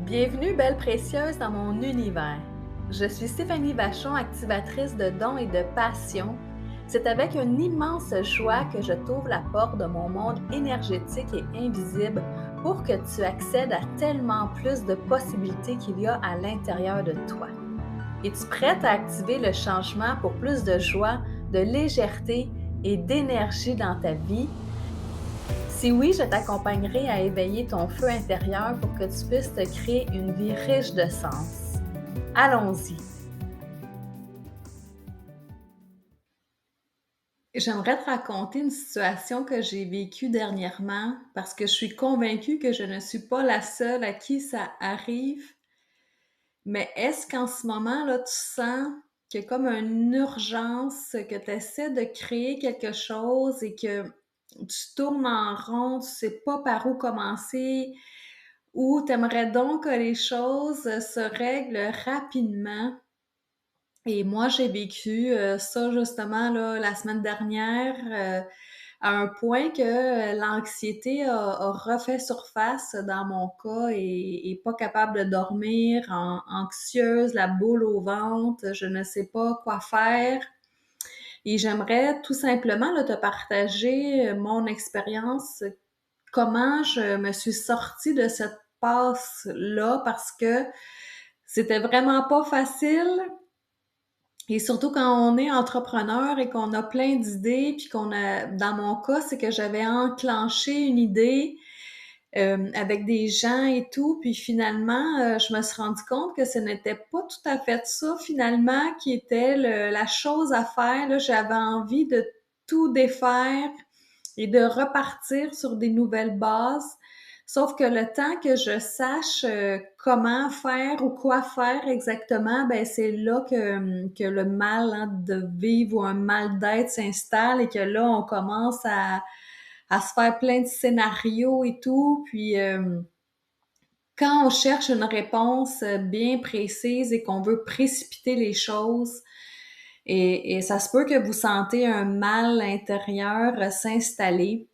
Bienvenue, belle précieuse, dans mon univers. Je suis Stéphanie Vachon, activatrice de dons et de passion. C'est avec une immense joie que je t'ouvre la porte de mon monde énergétique et invisible pour que tu accèdes à tellement plus de possibilités qu'il y a à l'intérieur de toi. Es-tu prête à activer le changement pour plus de joie, de légèreté et d'énergie dans ta vie? Si oui, je t'accompagnerai à éveiller ton feu intérieur pour que tu puisses te créer une vie riche de sens. Allons-y! J'aimerais te raconter une situation que j'ai vécue dernièrement parce que je suis convaincue que je ne suis pas la seule à qui ça arrive. Mais est-ce qu'en ce moment-là, tu sens qu'il y a comme une urgence, que tu essaies de créer quelque chose et que tu tournes en rond, tu sais pas par où commencer, ou tu aimerais donc que les choses se règlent rapidement? Et moi, j'ai vécu ça justement là, la semaine dernière, à un point que l'anxiété a refait surface dans mon cas et pas capable de dormir, anxieuse, la boule au ventre, je ne sais pas quoi faire. Et j'aimerais tout simplement là, te partager mon expérience, comment je me suis sortie de cette passe-là parce que c'était vraiment pas facile. Et surtout quand on est entrepreneur et qu'on a plein d'idées, puis dans mon cas, c'est que j'avais enclenché une idée avec des gens et tout, puis finalement, je me suis rendu compte que ce n'était pas tout à fait ça finalement qui était la chose à faire. Là, j'avais envie de tout défaire et de repartir sur des nouvelles bases. Sauf que le temps que je sache comment faire ou quoi faire exactement, ben c'est là que le mal de vivre ou un mal d'être s'installe et que là, on commence à se faire plein de scénarios et tout. Puis quand on cherche une réponse bien précise et qu'on veut précipiter les choses, et ça se peut que vous sentez un mal intérieur s'installer.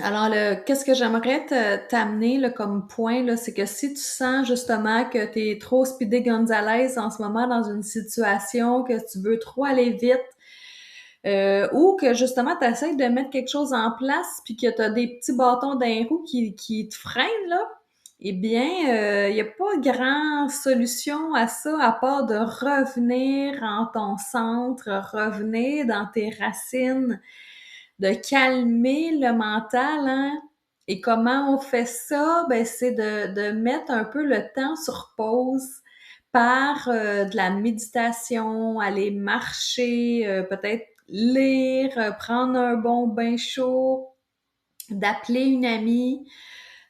Alors, qu'est-ce que j'aimerais t'amener là, comme point, là, c'est que si tu sens justement que tu es trop speedy Gonzalez en ce moment dans une situation, que tu veux trop aller vite, ou que justement tu essaies de mettre quelque chose en place puis que tu as des petits bâtons dans les roues qui te freinent, là, eh bien, il n'y a pas grand solution à ça à part de revenir en ton centre, revenir dans tes racines, de calmer le mental, hein. Et comment on fait ça? Ben, c'est de mettre un peu le temps sur pause par de la méditation, aller marcher, peut-être lire, prendre un bon bain chaud, d'appeler une amie.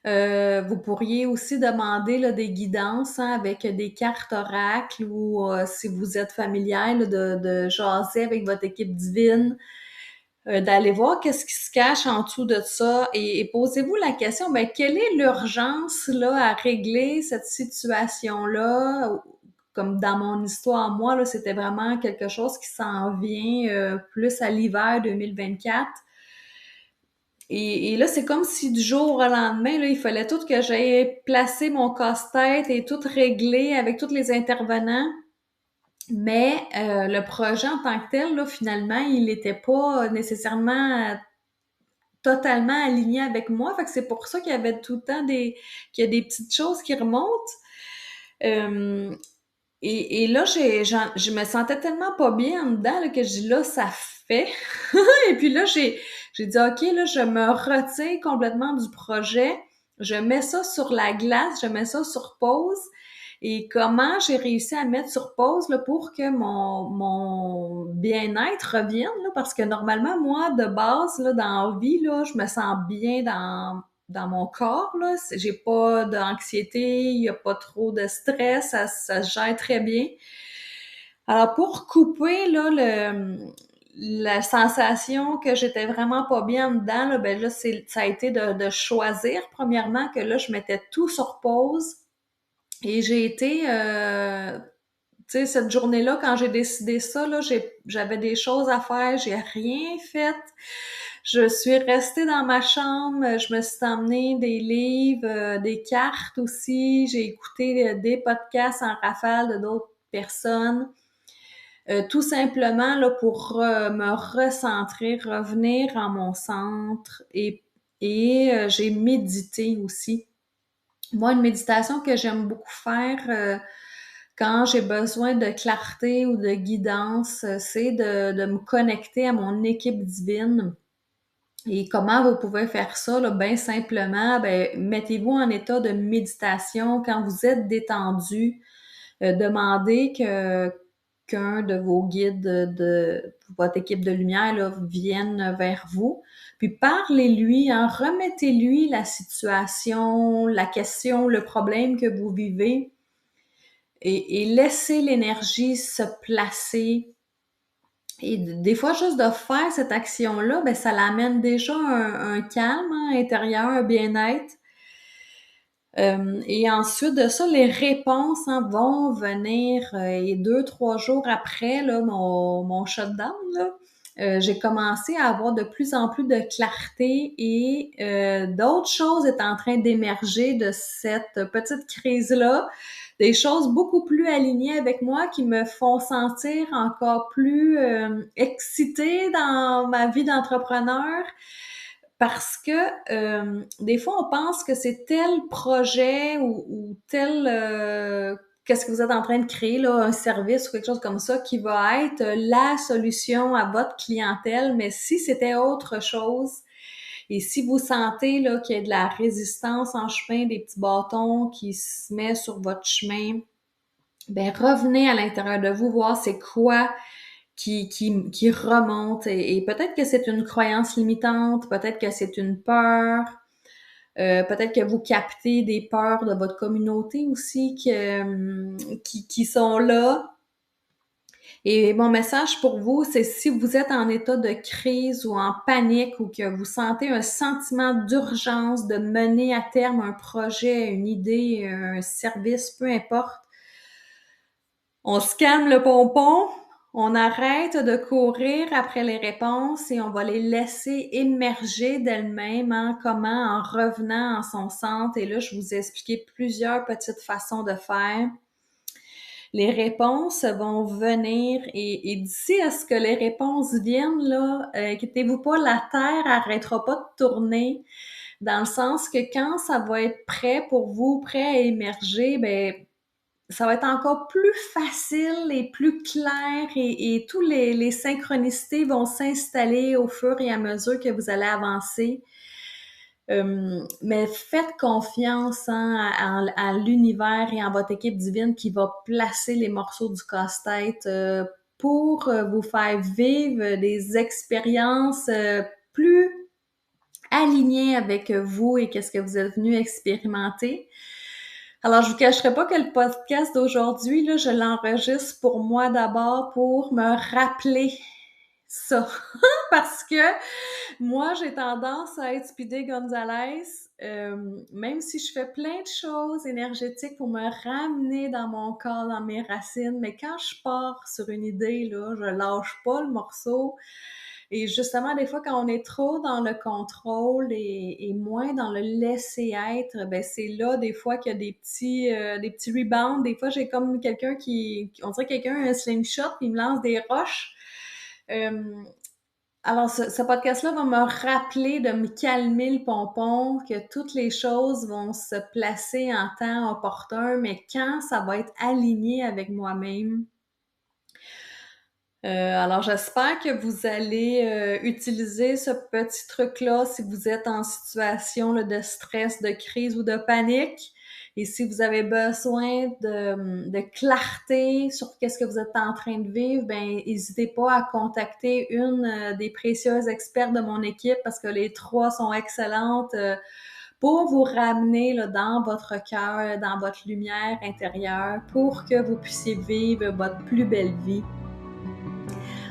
Vous pourriez aussi demander là, des guidances hein, avec des cartes oracles ou si vous êtes familière là, de jaser avec votre équipe divine, d'aller voir qu'est-ce qui se cache en dessous de ça et posez-vous la question, ben quelle est l'urgence là à régler cette situation-là? Comme dans mon histoire, moi, là, c'était vraiment quelque chose qui s'en vient plus à l'hiver 2024. Et là, c'est comme si du jour au lendemain, là, il fallait tout que j'aie placé mon casse-tête et tout régler avec tous les intervenants. Mais le projet en tant que tel, là, finalement, il n'était pas nécessairement totalement aligné avec moi. Fait que c'est pour ça qu'il y avait tout le temps qu'il y a des petites choses qui remontent. Euh, et là, je me sentais tellement pas bien en dedans là, que je dis là, ça fait. Et puis là, j'ai dit OK, là, je me retire complètement du projet. Je mets ça sur la glace, je mets ça sur pause. Et comment j'ai réussi à mettre sur pause là, pour que mon bien-être revienne, là, parce que normalement, moi, de base, là, dans la vie, là, je me sens bien dans mon corps, là. J'ai pas d'anxiété, il y a pas trop de stress, ça se gère très bien. Alors, pour couper, là, la sensation que j'étais vraiment pas bien dedans, là, ben là, ça a été de choisir, premièrement, que là, je mettais tout sur pause. Et j'ai été, tu sais, cette journée-là, quand j'ai décidé ça, là, j'avais des choses à faire, j'ai rien fait. Je suis restée dans ma chambre, je me suis emmené des livres, des cartes aussi, j'ai écouté des podcasts en rafale de d'autres personnes, tout simplement là pour me recentrer, revenir en mon centre et j'ai médité aussi. Moi, une méditation que j'aime beaucoup faire quand j'ai besoin de clarté ou de guidance, c'est de me connecter à mon équipe divine. Et comment vous pouvez faire ça? Là, bien simplement, ben, mettez-vous en état de méditation quand vous êtes détendu. Demandez qu'un de vos guides de votre équipe de lumière là, vienne vers vous. Puis parlez-lui, hein, remettez-lui la situation, la question, le problème que vous vivez et laissez l'énergie se placer. Et des fois, juste de faire cette action-là, ben, ça l'amène déjà un calme hein, intérieur, un bien-être. Et ensuite de ça, les réponses hein, vont venir et 2, 3 jours après là, mon shutdown, là, j'ai commencé à avoir de plus en plus de clarté et d'autres choses étaient en train d'émerger de cette petite crise-là. Des choses beaucoup plus alignées avec moi qui me font sentir encore plus excitée dans ma vie d'entrepreneur. Parce que des fois, on pense que c'est tel projet ou tel qu'est-ce que vous êtes en train de créer, là, un service ou quelque chose comme ça, qui va être la solution à votre clientèle. Mais si c'était autre chose, et si vous sentez là, qu'il y a de la résistance en chemin, des petits bâtons qui se mettent sur votre chemin, ben revenez à l'intérieur de vous, voir c'est quoi qui remonte et peut-être que c'est une croyance limitante, peut-être que c'est une peur, peut-être que vous captez des peurs de votre communauté aussi qui sont là. Et mon message pour vous, c'est si vous êtes en état de crise ou en panique ou que vous sentez un sentiment d'urgence de mener à terme un projet, une idée, un service, peu importe, on se calme le pompon, on arrête de courir après les réponses et on va les laisser émerger d'elles-mêmes, hein, comment en revenant en son centre. Et là, je vous ai expliqué plusieurs petites façons de faire. Les réponses vont venir et d'ici à ce que les réponses viennent, là, inquiétez-vous pas, la Terre arrêtera pas de tourner dans le sens que quand ça va être prêt pour vous, prêt à émerger, ben ça va être encore plus facile et plus clair et tous les synchronicités vont s'installer au fur et à mesure que vous allez avancer. Mais faites confiance hein, à l'univers et en votre équipe divine qui va placer les morceaux du casse-tête pour vous faire vivre des expériences plus alignées avec vous et qu'est-ce que vous êtes venu expérimenter. Alors, je vous cacherai pas que le podcast d'aujourd'hui, là, je l'enregistre pour moi d'abord pour me rappeler ça. Parce que moi, j'ai tendance à être Speedy Gonzalez, même si je fais plein de choses énergétiques pour me ramener dans mon corps, dans mes racines, mais quand je pars sur une idée, là, je lâche pas le morceau. Et justement, des fois, quand on est trop dans le contrôle et moins dans le laisser être, ben c'est là des fois qu'il y a des petits rebounds. Des fois, j'ai comme quelqu'un on dirait quelqu'un a un slingshot, puis il me lance des roches. Alors, ce podcast-là va me rappeler de me calmer le pompon, que toutes les choses vont se placer en temps opportun, mais quand ça va être aligné avec moi-même. Alors, j'espère que vous allez utiliser ce petit truc-là si vous êtes en situation là, de stress, de crise ou de panique. Et si vous avez besoin de clarté sur qu'est-ce que vous êtes en train de vivre, ben n'hésitez pas à contacter une des précieuses experts de mon équipe parce que les 3 sont excellentes pour vous ramener là, dans votre cœur, dans votre lumière intérieure pour que vous puissiez vivre votre plus belle vie.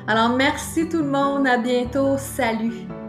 Alors, merci tout le monde. À bientôt. Salut!